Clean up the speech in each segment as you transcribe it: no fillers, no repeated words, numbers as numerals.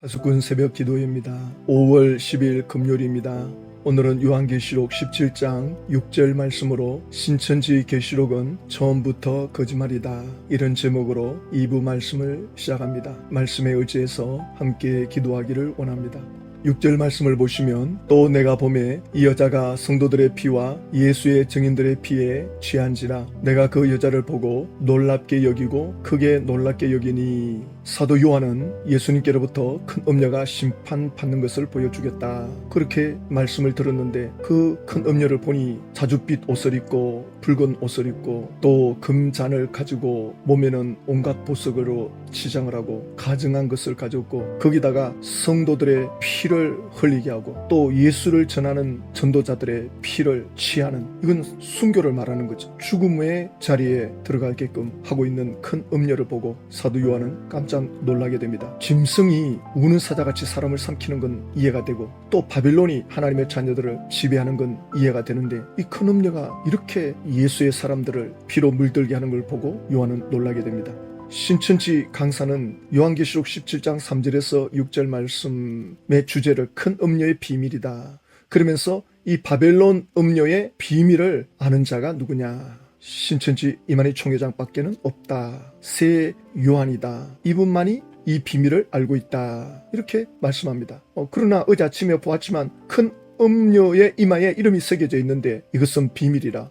하수꾼 새벽 기도회입니다. 5월 10일 금요일입니다. 오늘은 요한계시록 17장 6절 말씀으로 신천지 계시록은 처음부터 거짓말이다, 이런 제목으로 2부 말씀을 시작합니다. 말씀에 의지해서 함께 기도하기를 원합니다. 6절 말씀을 보시면, 또 내가 보매 이 여자가 성도들의 피와 예수의 증인들의 피에 취한지라. 내가 그 여자를 보고 놀랍게 여기고 크게 놀랍게 여기니. 사도 요한은 예수님께로부터 큰 음녀가 심판받는 것을 보여주겠다, 그렇게 말씀을 들었는데, 그 큰 음녀를 보니 자줏빛 옷을 입고 붉은 옷을 입고 또 금잔을 가지고 몸에는 온갖 보석으로 치장을 하고 가증한 것을 가졌고, 거기다가 성도들의 피를 흘리게 하고 또 예수를 전하는 전도자들의 피를 취하는, 이건 순교를 말하는 거죠. 죽음의 자리에 들어가게끔 하고 있는 큰 음녀를 보고 사도 요한은 깜짝 놀라게 됩니다. 짐승이 우는 사자같이 사람을 삼키는 건 이해가 되고, 또 바빌론이 하나님의 자녀들을 지배하는 건 이해가 되는데, 이 큰 음녀가 이렇게 예수의 사람들을 피로 물들게 하는 걸 보고 요한은 놀라게 됩니다. 신천지 강사는 요한계시록 17장 3절에서 6절 말씀의 주제를 큰 음녀의 비밀이다, 그러면서 이 바벨론 음녀의 비밀을 아는 자가 누구냐? 신천지 이만희 총회장밖에는 없다. 새 요한이다. 이분만이 이 비밀을 알고 있다, 이렇게 말씀합니다. 그러나 어제 아침에 보았지만 큰 음녀의 이마에 이름이 새겨져 있는데 이것은 비밀이라,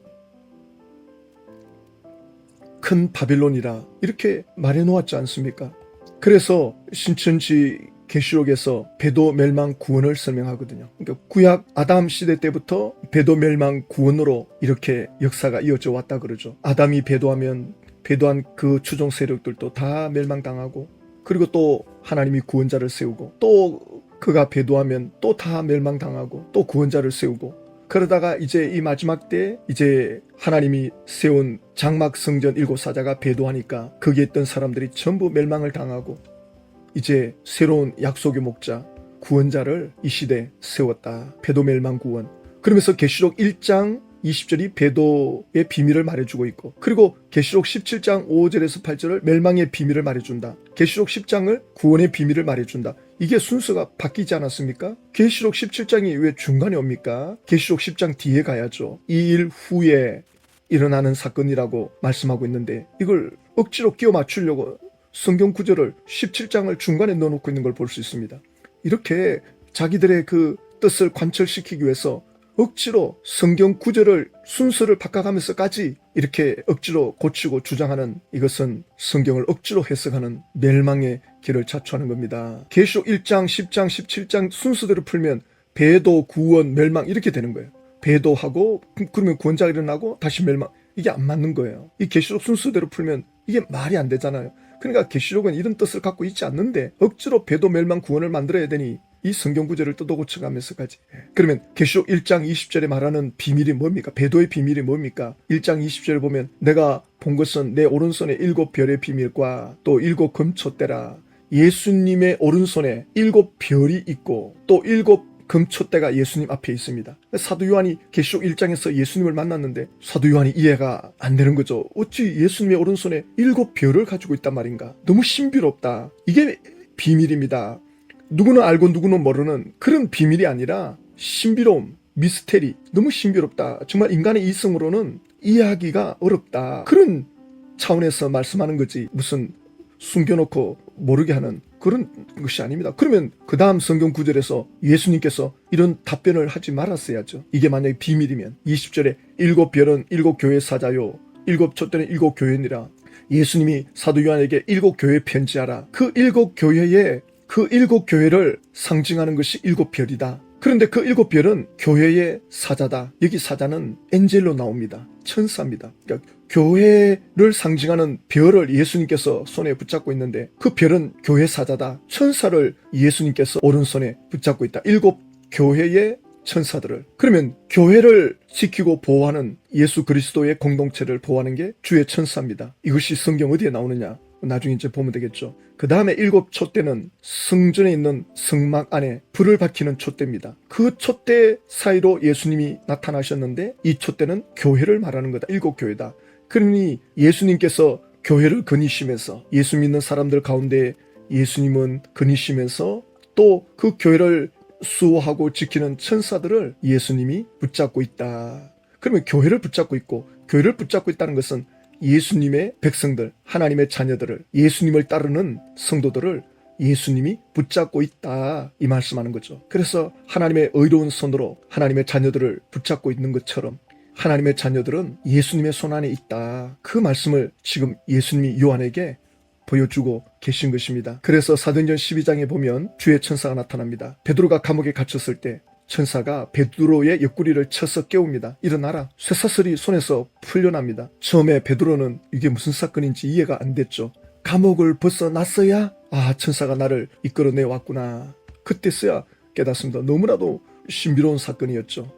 큰 바빌론이라, 이렇게 말해놓았지 않습니까? 그래서 신천지 계시록에서 배도 멸망 구원을 설명하거든요. 그러니까 구약 아담 시대 때부터 배도 멸망 구원으로 이렇게 역사가 이어져 왔다 그러죠. 아담이 배도하면 배도한 그 추종 세력들도 다 멸망당하고, 그리고 또 하나님이 구원자를 세우고, 또 그가 배도하면 또 다 멸망당하고, 또 구원자를 세우고, 그러다가 이제 이 마지막 때 이제 하나님이 세운 장막 성전 7사자가 배도하니까 거기에 있던 사람들이 전부 멸망을 당하고, 이제 새로운 약속의 목자 구원자를 이 시대에 세웠다. 배도 멸망 구원. 그러면서 계시록 1장 20절이 배도의 비밀을 말해주고 있고, 그리고 계시록 17장 5절에서 8절을 멸망의 비밀을 말해준다. 계시록 10장을 구원의 비밀을 말해준다. 이게 순서가 바뀌지 않았습니까? 계시록 17장이 왜 중간에 옵니까? 계시록 10장 뒤에 가야죠. 이 일 후에 일어나는 사건이라고 말씀하고 있는데, 이걸 억지로 끼워 맞추려고 성경 구절을 17장을 중간에 넣어놓고 있는 걸 볼 수 있습니다. 이렇게 자기들의 그 뜻을 관철시키기 위해서 억지로 성경 구절을 순서를 바꿔가면서까지 이렇게 억지로 고치고 주장하는, 이것은 성경을 억지로 해석하는 멸망의 길을 자초하는 겁니다. 계시록 1장, 10장, 17장 순서대로 풀면 배도, 구원, 멸망 이렇게 되는 거예요. 배도하고 그러면 구원자가 일어나고 다시 멸망, 이게 안 맞는 거예요. 이 계시록 순서대로 풀면 이게 말이 안 되잖아요. 그러니까 계시록은 이런 뜻을 갖고 있지 않는데 억지로 배도, 멸망, 구원을 만들어야 되니 이 성경 구절을 뜯어 고쳐가면서까지. 그러면 계시록 1장 20절에 말하는 비밀이 뭡니까? 배도의 비밀이 뭡니까? 1장 20절에 보면 내가 본 것은 내 오른손에 7별의 비밀과 또 7 금촛대라. 예수님의 오른손에 7별이 있고 또 7 금촛대가 예수님 앞에 있습니다. 사도 요한이 계시록 1장에서 예수님을 만났는데 사도 요한이 이해가 안 되는 거죠. 어찌 예수님의 오른손에 7별을 가지고 있단 말인가? 너무 신비롭다. 이게 비밀입니다. 누구는 알고 누구는 모르는 그런 비밀이 아니라 신비로움, 미스테리, 너무 신비롭다. 정말 인간의 이성으로는 이해하기가 어렵다. 그런 차원에서 말씀하는 거지, 무슨 숨겨놓고 모르게 하는 그런 것이 아닙니다. 그러면 그 다음 성경 구절에서 예수님께서 이런 답변을 하지 말았어야죠. 이게 만약에 비밀이면 20절에 7별은 7교회 사자요 7촛대는 7교회니라. 예수님이 사도 요한에게 7교회 편지하라. 그 7교회에 그 7교회를 상징하는 것이 7별이다. 그런데 그 7별은 교회의 사자다. 여기 사자는 엔젤로 나옵니다. 천사입니다. 그러니까 교회를 상징하는 별을 예수님께서 손에 붙잡고 있는데 그 별은 교회 사자다. 천사를 예수님께서 오른손에 붙잡고 있다. 7교회의 천사들을. 그러면 교회를 지키고 보호하는 예수 그리스도의 공동체를 보호하는 게 주의 천사입니다. 이것이 성경 어디에 나오느냐? 나중에 이제 보면 되겠죠. 그 다음에 7촛대는 성전에 있는 성막 안에 불을 밝히는 촛대입니다. 그 촛대 사이로 예수님이 나타나셨는데 이 촛대는 교회를 말하는 거다. 7교회다. 그러니 예수님께서 교회를 거니시면서 예수 믿는 사람들 가운데 예수님은 거니시면서 또 그 교회를 수호하고 지키는 천사들을 예수님이 붙잡고 있다. 그러면 교회를 붙잡고 있고, 교회를 붙잡고 있다는 것은 예수님의 백성들, 하나님의 자녀들을, 예수님을 따르는 성도들을 예수님이 붙잡고 있다, 이 말씀하는 거죠. 그래서 하나님의 의로운 손으로 하나님의 자녀들을 붙잡고 있는 것처럼 하나님의 자녀들은 예수님의 손 안에 있다, 그 말씀을 지금 예수님이 요한에게 보여주고 계신 것입니다. 그래서 사도행전 12장에 보면 주의 천사가 나타납니다. 베드로가 감옥에 갇혔을 때 천사가 베드로의 옆구리를 쳐서 깨웁니다. 일어나라. 쇠사슬이 손에서 풀려납니다. 처음에 베드로는 이게 무슨 사건인지 이해가 안 됐죠. 감옥을 벗어났어야 천사가 나를 이끌어내 왔구나. 그때서야 깨닫습니다. 너무나도 신비로운 사건이었죠.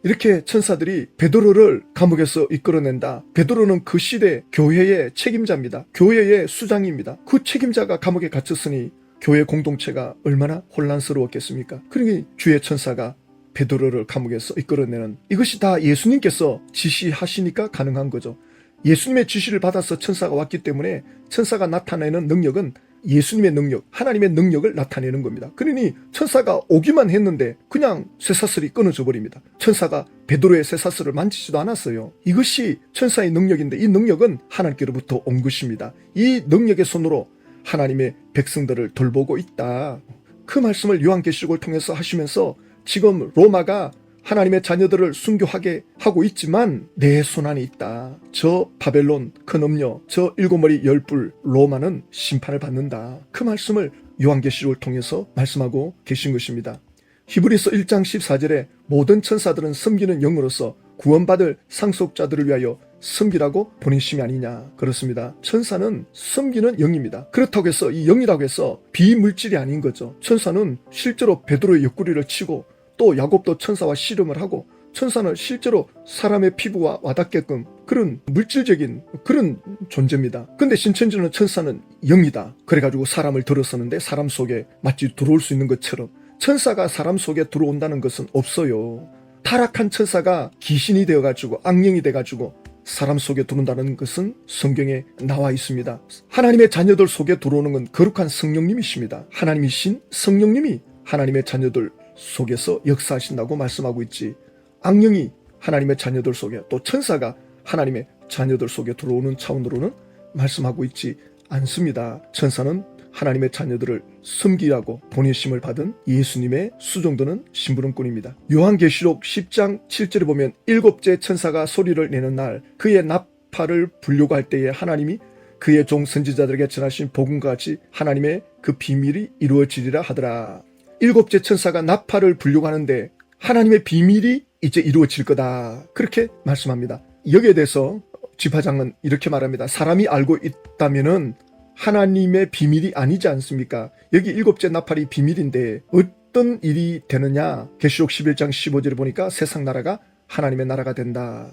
이렇게 천사들이 베드로를 감옥에서 이끌어낸다. 베드로는 그 시대 교회의 책임자입니다. 교회의 수장입니다. 그 책임자가 감옥에 갇혔으니 교회 공동체가 얼마나 혼란스러웠겠습니까? 그러니 주의 천사가 베드로를 감옥에서 이끌어내는, 이것이 다 예수님께서 지시하시니까 가능한 거죠. 예수님의 지시를 받아서 천사가 왔기 때문에 천사가 나타내는 능력은 예수님의 능력, 하나님의 능력을 나타내는 겁니다. 그러니 천사가 오기만 했는데 그냥 쇠사슬이 끊어져 버립니다. 천사가 베드로의 쇠사슬을 만지지도 않았어요. 이것이 천사의 능력인데, 이 능력은 하나님께로부터 온 것입니다. 이 능력의 손으로 하나님의 백성들을 돌보고 있다. 그 말씀을 요한계시록을 통해서 하시면서 지금 로마가 하나님의 자녀들을 순교하게 하고 있지만 내 손안에 있다. 저 바벨론 큰 음녀, 저 일곱 머리 열불 로마는 심판을 받는다. 그 말씀을 요한계시록을 통해서 말씀하고 계신 것입니다. 히브리서 1장 14절에 모든 천사들은 섬기는 영으로서 구원받을 상속자들을 위하여 섬기라고 보내심이 아니냐. 그렇습니다. 천사는 섬기는 영입니다. 그렇다고 해서 이 영이라고 해서 비물질이 아닌 거죠. 천사는 실제로 베드로의 옆구리를 치고, 또 야곱도 천사와 씨름을 하고, 천사는 실제로 사람의 피부와 와닿게끔 그런 물질적인 그런 존재입니다. 근데 신천지는 천사는 영이다, 그래가지고 사람을 들어서는데 사람 속에 마치 들어올 수 있는 것처럼, 천사가 사람 속에 들어온다는 것은 없어요. 타락한 천사가 귀신이 되어가지고 악령이 돼가지고 사람 속에 들어온다는 것은 성경에 나와 있습니다. 하나님의 자녀들 속에 들어오는 건 거룩한 성령님이십니다. 하나님이신 성령님이 하나님의 자녀들 속에서 역사하신다고 말씀하고 있지, 악령이 하나님의 자녀들 속에, 또 천사가 하나님의 자녀들 속에 들어오는 차원으로는 말씀하고 있지 않습니다. 천사는 하나님의 자녀들을 섬기라고 보내심을 받은 예수님의 수종드는 심부름꾼입니다. 요한계시록 10장 7절에 보면 일곱째 천사가 소리를 내는 날 그의 나팔을 불려고 할 때에 하나님이 그의 종 선지자들에게 전하신 복음과 같이 하나님의 그 비밀이 이루어지리라 하더라. 일곱째 천사가 나팔을 불려고 하는데 하나님의 비밀이 이제 이루어질 거다, 그렇게 말씀합니다. 여기에 대해서 지파장은 이렇게 말합니다. 사람이 알고 있다면은 하나님의 비밀이 아니지 않습니까? 여기 일곱째 나팔이 비밀인데 어떤 일이 되느냐. 계시록 11장 15절에 보니까 세상 나라가 하나님의 나라가 된다.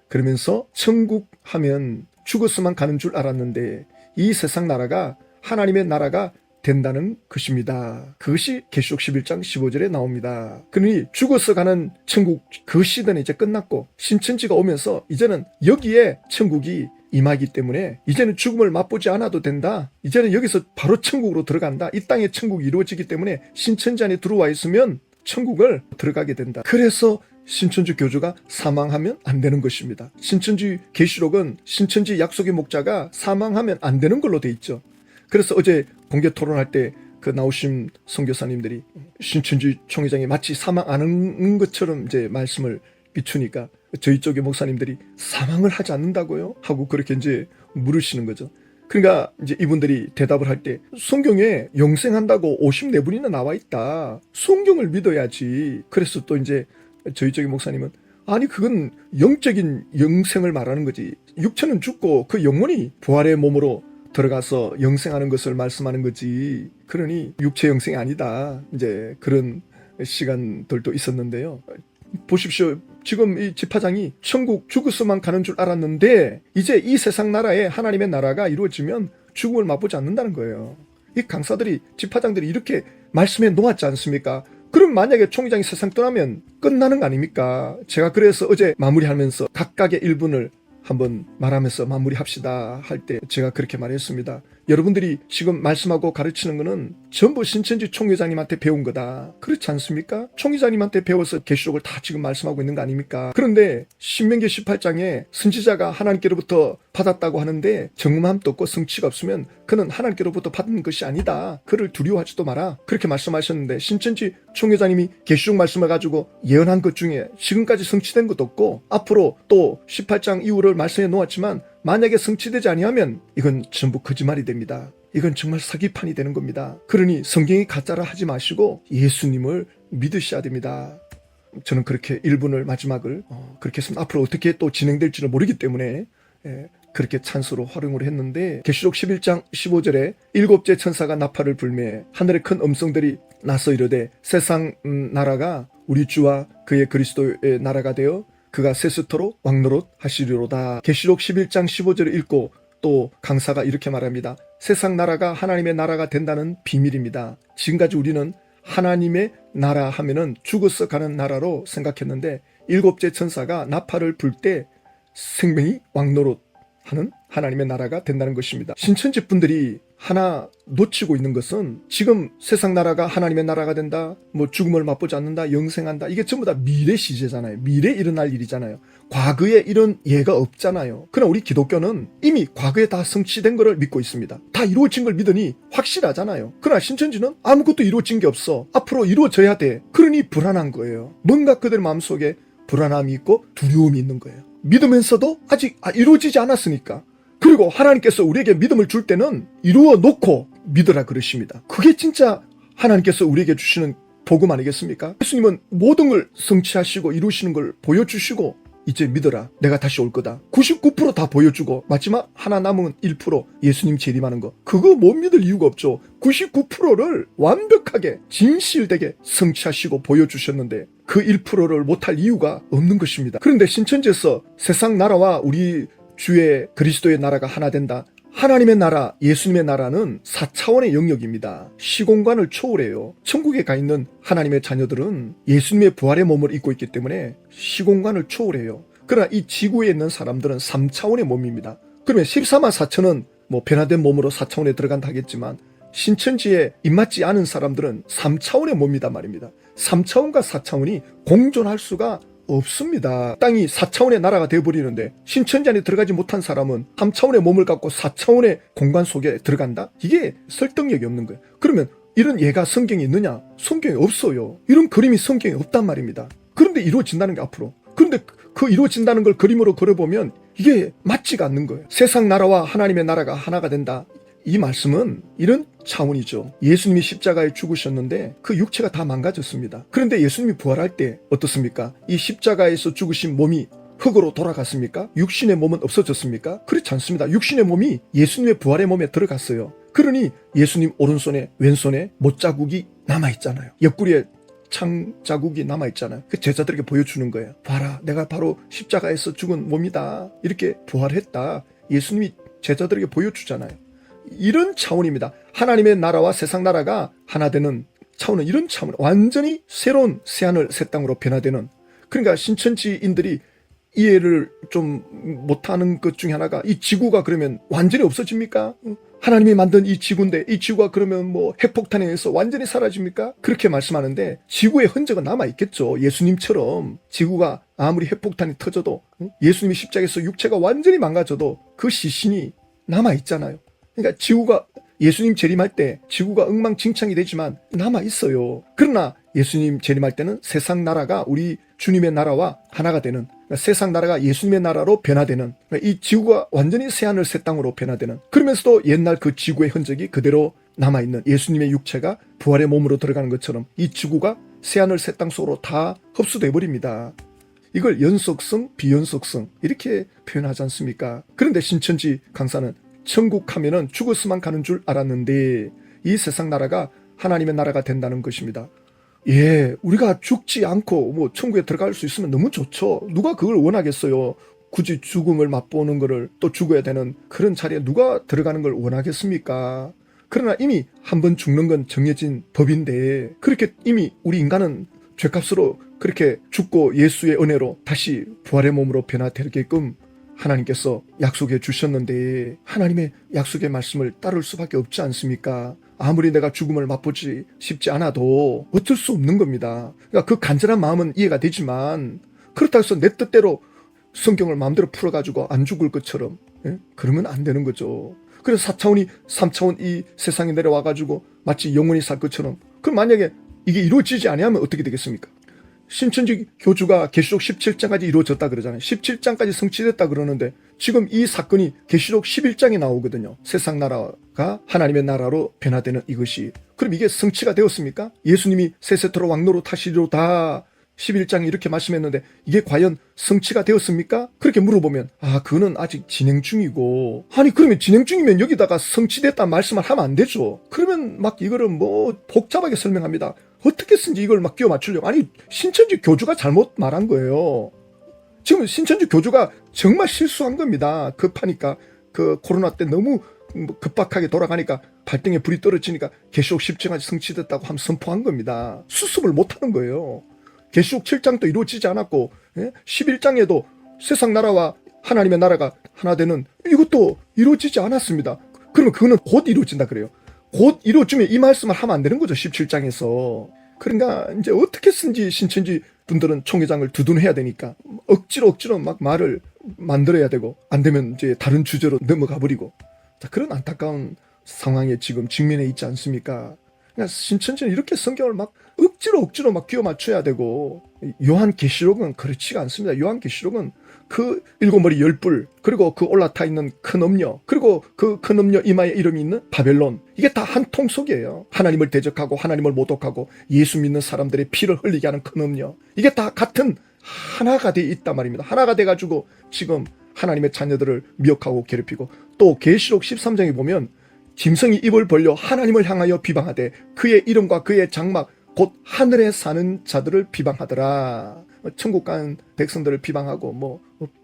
그러면서 천국 하면 죽었으면 가는 줄 알았는데 이 세상 나라가 하나님의 나라가 된다는 것입니다. 그것이 계시록 11장 15절에 나옵니다. 그러니 죽어서 가는 천국, 그 시대는 이제 끝났고 신천지가 오면서 이제는 여기에 천국이 임하기 때문에 이제는 죽음을 맛보지 않아도 된다. 이제는 여기서 바로 천국으로 들어간다. 이 땅에 천국이 이루어지기 때문에 신천지 안에 들어와 있으면 천국을 들어가게 된다. 그래서 신천지 교주가 사망하면 안 되는 것입니다. 신천지 계시록은 신천지 약속의 목자가 사망하면 안 되는 걸로 돼 있죠. 그래서 어제 공개 토론할 때 그 나오신 선교사님들이 신천지 총회장이 마치 사망 안 하는 것처럼 이제 말씀을 비추니까 저희 쪽의 목사님들이 사망을 하지 않는다고요? 하고 그렇게 이제 물으시는 거죠. 그러니까 이제 이분들이 대답을 할 때 성경에 영생한다고 54분이나 나와 있다. 성경을 믿어야지. 그래서 또 이제 저희 쪽의 목사님은 아니 그건 영적인 영생을 말하는 거지. 육체는 죽고 그 영혼이 부활의 몸으로 들어가서 영생하는 것을 말씀하는 거지. 그러니 육체 영생이 아니다. 이제 그런 시간들도 있었는데요. 보십시오. 지금 이 지파장이 천국 죽었으면 가는 줄 알았는데 이제 이 세상 나라에 하나님의 나라가 이루어지면 죽음을 맛보지 않는다는 거예요. 이 강사들이, 지파장들이 이렇게 말씀해 놓았지 않습니까? 그럼 만약에 총회장이 세상 떠나면 끝나는 거 아닙니까? 제가 그래서 어제 마무리하면서 각각의 일분을 한번 말하면서 마무리합시다 할 때 제가 그렇게 말했습니다. 여러분들이 지금 말씀하고 가르치는 거는 전부 신천지 총회장님한테 배운 거다. 그렇지 않습니까? 총회장님한테 배워서 계시록을 다 지금 말씀하고 있는 거 아닙니까? 그런데 신명기 18장에 선지자가 하나님께로부터 받았다고 하는데 정음함도 없고 성취가 없으면 그는 하나님께로부터 받은 것이 아니다. 그를 두려워하지도 마라. 그렇게 말씀하셨는데 신천지 총회장님이 계시록 말씀을 가지고 예언한 것 중에 지금까지 성취된 것도 없고 앞으로 또 18장 이후를 말씀해 놓았지만 만약에 성취되지 아니하면 이건 전부 거짓말이 됩니다. 이건 정말 사기판이 되는 겁니다. 그러니 성경이 가짜라 하지 마시고 예수님을 믿으셔야 됩니다. 저는 그렇게 1분을 마지막을 그렇게 했습니다. 앞으로 어떻게 또 진행될지는 모르기 때문에 그렇게 찬스로 활용을 했는데 계시록 11장 15절에 일곱째 천사가 나팔을 불매 하늘의 큰 음성들이 나서 이르되 세상 나라가 우리 주와 그의 그리스도의 나라가 되어 그가 세스토록 왕노릇 하시리로다. 계시록 11장 15절을 읽고 또 강사가 이렇게 말합니다. 세상 나라가 하나님의 나라가 된다는 비밀입니다. 지금까지 우리는 하나님의 나라 하면은 죽어서 가는 나라로 생각했는데 일곱째 천사가 나팔을 불 때 생명이 왕노릇 하는 하나님의 나라가 된다는 것입니다. 신천지 분들이 하나 놓치고 있는 것은 지금 세상 나라가 하나님의 나라가 된다, 뭐 죽음을 맛보지 않는다, 영생한다, 이게 전부 다 미래 시제잖아요. 미래 일어날 일이잖아요. 과거에 이런 예가 없잖아요. 그러나 우리 기독교는 이미 과거에 다 성취된 것을 믿고 있습니다. 다 이루어진 걸 믿으니 확실하잖아요. 그러나 신천지는 아무것도 이루어진 게 없어. 앞으로 이루어져야 돼. 그러니 불안한 거예요. 뭔가 그들 마음속에 불안함이 있고 두려움이 있는 거예요. 믿으면서도 아직 이루어지지 않았으니까. 그리고 하나님께서 우리에게 믿음을 줄 때는 이루어 놓고 믿으라 그러십니다. 그게 진짜 하나님께서 우리에게 주시는 복음 아니겠습니까? 예수님은 모든 걸 성취하시고 이루시는 걸 보여주시고 이제 믿어라. 내가 다시 올 거다. 99% 다 보여주고 마지막 하나 남은 1% 예수님 재림하는 거. 그거 못 믿을 이유가 없죠. 99%를 완벽하게 진실되게 성취하시고 보여주셨는데 그 1%를 못할 이유가 없는 것입니다. 그런데 신천지에서 세상 나라와 우리 주의 그리스도의 나라가 하나 된다. 하나님의 나라, 예수님의 나라는 4차원의 영역입니다. 시공간을 초월해요. 천국에 가 있는 하나님의 자녀들은 예수님의 부활의 몸을 입고 있기 때문에 시공간을 초월해요. 그러나 이 지구에 있는 사람들은 3차원의 몸입니다. 그러면 14만 4천은 뭐 변화된 몸으로 4차원에 들어간다 하겠지만 신천지에 입맞지 않은 사람들은 3차원의 몸이다 말입니다. 3차원과 4차원이 공존할 수가 없습니다. 땅이 4차원의 나라가 되어버리는데 신천지 안에 들어가지 못한 사람은 3차원의 몸을 갖고 4차원의 공간 속에 들어간다? 이게 설득력이 없는 거예요. 그러면 이런 예가 성경에 있느냐? 성경에 없어요. 이런 그림이 성경에 없단 말입니다. 그런데 이루어진다는 게 앞으로. 그런데 그 이루어진다는 걸 그림으로 그려보면 이게 맞지가 않는 거예요. 세상 나라와 하나님의 나라가 하나가 된다. 이 말씀은 이런 차원이죠. 예수님이 십자가에 죽으셨는데 그 육체가 다 망가졌습니다. 그런데 예수님이 부활할 때 어떻습니까? 이 십자가에서 죽으신 몸이 흙으로 돌아갔습니까? 육신의 몸은 없어졌습니까? 그렇지 않습니다. 육신의 몸이 예수님의 부활의 몸에 들어갔어요. 그러니 예수님 오른손에 왼손에 못자국이 남아있잖아요. 옆구리에 창 자국이 남아있잖아요. 그 제자들에게 보여주는 거예요. 봐라, 내가 바로 십자가에서 죽은 몸이다. 이렇게 부활했다. 예수님이 제자들에게 보여주잖아요. 이런 차원입니다. 하나님의 나라와 세상 나라가 하나 되는 차원은 이런 차원, 완전히 새로운 새하늘 새 땅으로 변화되는. 그러니까 신천지인들이 이해를 좀 못하는 것 중에 하나가 이 지구가 그러면 완전히 없어집니까? 하나님이 만든 이 지구인데 이 지구가 그러면 뭐 핵폭탄에 의해서 완전히 사라집니까? 그렇게 말씀하는데 지구의 흔적은 남아있겠죠. 예수님처럼 지구가 아무리 핵폭탄이 터져도 예수님이 십자가에서 육체가 완전히 망가져도 그 시신이 남아있잖아요. 그러니까 지구가 예수님 재림할 때 지구가 엉망진창이 되지만 남아있어요. 그러나 예수님 재림할 때는 세상 나라가 우리 주님의 나라와 하나가 되는, 그러니까 세상 나라가 예수님의 나라로 변화되는, 그러니까 이 지구가 완전히 새하늘 새 땅으로 변화되는, 그러면서도 옛날 그 지구의 흔적이 그대로 남아있는 예수님의 육체가 부활의 몸으로 들어가는 것처럼 이 지구가 새하늘 새 땅 속으로 다 흡수돼 버립니다. 이걸 연속성, 비연속성 이렇게 표현하지 않습니까? 그런데 신천지 강사는 천국 하면은 죽었으만 가는 줄 알았는데 이 세상 나라가 하나님의 나라가 된다는 것입니다. 예, 우리가 죽지 않고 뭐 천국에 들어갈 수 있으면 너무 좋죠. 누가 그걸 원하겠어요? 굳이 죽음을 맛보는 거를 또 죽어야 되는 그런 자리에 누가 들어가는 걸 원하겠습니까? 그러나 이미 한 번 죽는 건 정해진 법인데 그렇게 이미 우리 인간은 죄값으로 그렇게 죽고 예수의 은혜로 다시 부활의 몸으로 변화되게끔 하나님께서 약속해 주셨는데 하나님의 약속의 말씀을 따를 수밖에 없지 않습니까? 아무리 내가 죽음을 맛보지 싶지 않아도 어쩔 수 없는 겁니다. 그러니까 그 간절한 마음은 이해가 되지만 그렇다고 해서 내 뜻대로 성경을 마음대로 풀어가지고 안 죽을 것처럼 그러면 안 되는 거죠. 그래서 4차원이 3차원 이 세상에 내려와가지고 마치 영원히 살 것처럼 그럼 만약에 이게 이루어지지 아니하면 어떻게 되겠습니까? 신천지 교주가 계시록 17장까지 이루어졌다 그러잖아요. 17장까지 성취됐다 그러는데 지금 이 사건이 계시록 11장에 나오거든요. 세상 나라가 하나님의 나라로 변화되는 이것이. 그럼 이게 성취가 되었습니까? 예수님이 세세토로 왕노로 타시리로다 11장에 이렇게 말씀했는데 이게 과연 성취가 되었습니까? 그렇게 물어보면 그거는 아직 진행 중이고 아니 그러면 진행 중이면 여기다가 성취됐다 말씀을 하면 안 되죠. 그러면 막 이거를 뭐 복잡하게 설명합니다. 어떻게 쓴지 이걸 막 끼워 맞추려고. 아니 신천지 교주가 잘못 말한 거예요. 지금 신천지 교주가 정말 실수한 겁니다. 급하니까 그 코로나 때 너무 급박하게 돌아가니까 발등에 불이 떨어지니까 계시록 10장까지 성취됐다고 하면 선포한 겁니다. 수습을 못하는 거예요. 계시록 7장도 이루어지지 않았고 11장에도 세상 나라와 하나님의 나라가 하나 되는 이것도 이루어지지 않았습니다. 그러면 그거는 곧 이루어진다 그래요. 곧 이루어지면 이 말씀을 하면 안 되는 거죠. 17장에서. 그러니까 이제 어떻게 쓴지 신천지 분들은 총회장을 두둔해야 되니까 억지로 막 말을 만들어야 되고 안 되면 이제 다른 주제로 넘어가 버리고 그런 안타까운 상황에 지금 직면해 있지 않습니까? 그러니까 신천지는 이렇게 성경을 막 억지로 막 끼워 맞춰야 되고 요한계시록은 그렇지가 않습니다. 요한계시록은 그 7머리 10뿔 그리고 그 올라타 있는 큰 음녀 그리고 그 큰 음녀 이마에 이름이 있는 바벨론 이게 다 한 통 속이에요. 하나님을 대적하고 하나님을 모독하고 예수 믿는 사람들의 피를 흘리게 하는 큰 음녀 이게 다 같은 하나가 돼 있단 말입니다. 하나가 돼가지고 지금 하나님의 자녀들을 미혹하고 괴롭히고 또 계시록 13장에 보면 짐승이 입을 벌려 하나님을 향하여 비방하되 그의 이름과 그의 장막 곧 하늘에 사는 자들을 비방하더라. 천국 간 백성들을 비방하고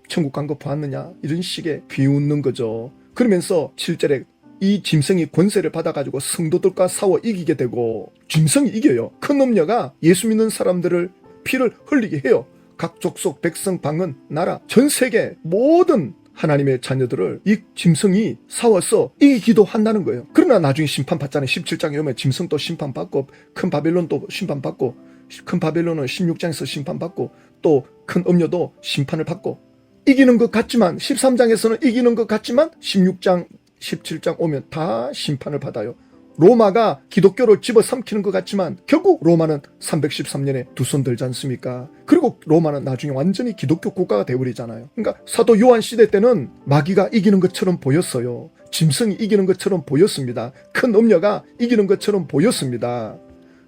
천국 간 거 보았느냐 이런 식의 비웃는 거죠. 그러면서 7절에 이 짐승이 권세를 받아가지고 성도들과 싸워 이기게 되고 짐승이 이겨요. 큰 음녀가 예수 믿는 사람들을 피를 흘리게 해요. 각 족속 백성 방언 나라 전 세계 모든 하나님의 자녀들을 이 짐승이 싸워서 이기기도 한다는 거예요. 그러나 나중에 심판받잖아요. 17장에 오면 짐승도 심판받고 큰 바벨론도 심판받고 큰 바벨론은 16장에서 심판받고 또 큰 음녀도 심판을 받고 이기는 것 같지만 13장에서는 이기는 것 같지만 16장 17장 오면 다 심판을 받아요. 로마가 기독교를 집어삼키는 것 같지만 결국 로마는 313년에 두 손 들지 않습니까? 그리고 로마는 나중에 완전히 기독교 국가가 되어버리잖아요. 그러니까 사도 요한 시대 때는 마귀가 이기는 것처럼 보였어요. 짐승이 이기는 것처럼 보였습니다. 큰 음녀가 이기는 것처럼 보였습니다.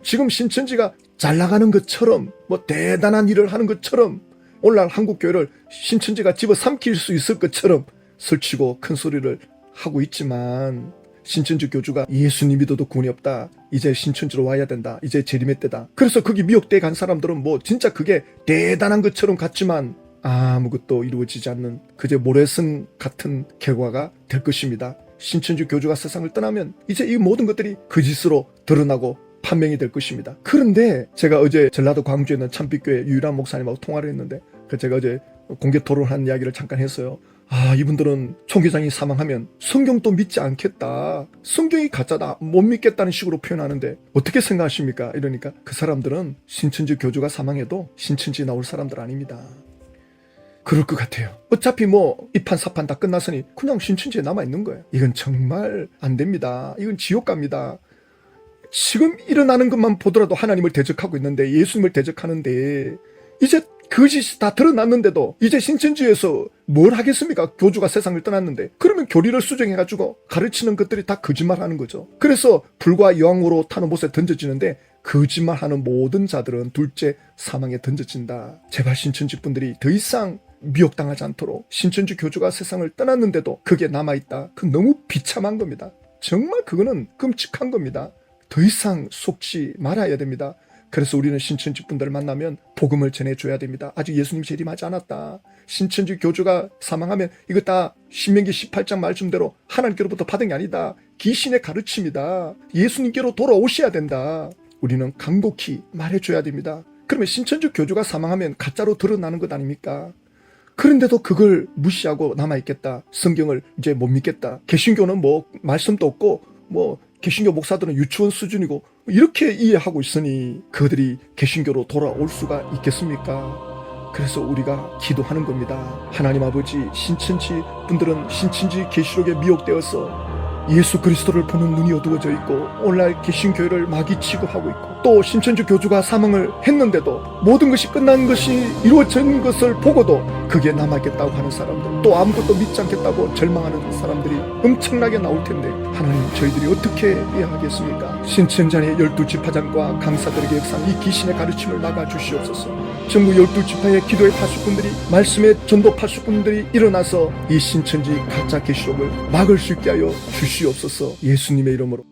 지금 신천지가 잘 나가는 것처럼 대단한 일을 하는 것처럼 오늘날 한국교회를 신천지가 집어삼킬 수 있을 것처럼 설치고 큰 소리를 하고 있지만 신천지 교주가 예수님 믿어도 구원이 없다. 이제 신천지로 와야 된다. 이제 재림의 때다. 그래서 거기 미혹돼 간 사람들은 진짜 그게 대단한 것처럼 같지만 아무것도 이루어지지 않는 그저 모래성 같은 결과가 될 것입니다. 신천지 교주가 세상을 떠나면 이제 이 모든 것들이 거짓으로 드러나고 판명이 될 것입니다. 그런데 제가 어제 전라도 광주에 있는 참빛교회 유일한 목사님하고 통화를 했는데 제가 어제 공개 토론한 이야기를 잠깐 했어요. 이분들은 총회장이 사망하면 성경도 믿지 않겠다. 성경이 가짜다. 못 믿겠다는 식으로 표현하는데 어떻게 생각하십니까? 이러니까 그 사람들은 신천지 교주가 사망해도 신천지 나올 사람들 아닙니다. 그럴 것 같아요. 어차피 이판 사판 다 끝났으니 그냥 신천지에 남아있는 거예요. 이건 정말 안 됩니다. 이건 지옥 갑니다. 지금 일어나는 것만 보더라도 하나님을 대적하고 있는데 예수님을 대적하는데 이제 거짓이 다 드러났는데도 이제 신천지에서 뭘 하겠습니까? 교주가 세상을 떠났는데 그러면 교리를 수정해가지고 가르치는 것들이 다 거짓말하는 거죠. 그래서 불과 여왕으로 타는 못에 던져지는데 거짓말하는 모든 자들은 둘째 사망에 던져진다. 제발 신천지 분들이 더 이상 미혹당하지 않도록 신천지 교주가 세상을 떠났는데도 그게 남아있다. 그건 너무 비참한 겁니다. 정말 그거는 끔찍한 겁니다. 더 이상 속지 말아야 됩니다. 그래서 우리는 신천지 분들을 만나면 복음을 전해줘야 됩니다. 아직 예수님 재림하지 않았다. 신천지 교주가 사망하면 이거 다 신명기 18장 말씀대로 하나님께로부터 받은 게 아니다. 귀신의 가르침이다. 예수님께로 돌아오셔야 된다. 우리는 간곡히 말해줘야 됩니다. 그러면 신천지 교주가 사망하면 가짜로 드러나는 것 아닙니까? 그런데도 그걸 무시하고 남아있겠다. 성경을 이제 못 믿겠다. 개신교는 뭐 말씀도 없고 뭐 개신교 목사들은 유치원 수준이고 이렇게 이해하고 있으니 그들이 개신교로 돌아올 수가 있겠습니까? 그래서 우리가 기도하는 겁니다. 하나님 아버지, 신천지 분들은 신천지 계시록에 미혹되어서 예수 그리스도를 보는 눈이 어두워져 있고 오늘날 개신교회를 마귀 취급하고 있고 또 신천지 교주가 사망을 했는데도 모든 것이 끝난 것이 이루어진 것을 보고도 그게 남았겠다고 하는 사람들, 또 아무것도 믿지 않겠다고 절망하는 사람들이 엄청나게 나올 텐데 하나님, 저희들이 어떻게 해야 하겠습니까? 신천지의 12지파장과 강사들에게 역사한 이 귀신의 가르침을 막아 주시옵소서. 전국 12지파의 기도의 파수꾼들이, 말씀의 전도 파수꾼들이 일어나서 이 신천지 가짜 계시록을 막을 수 있게 하여 주시옵소서. 예수님의 이름으로.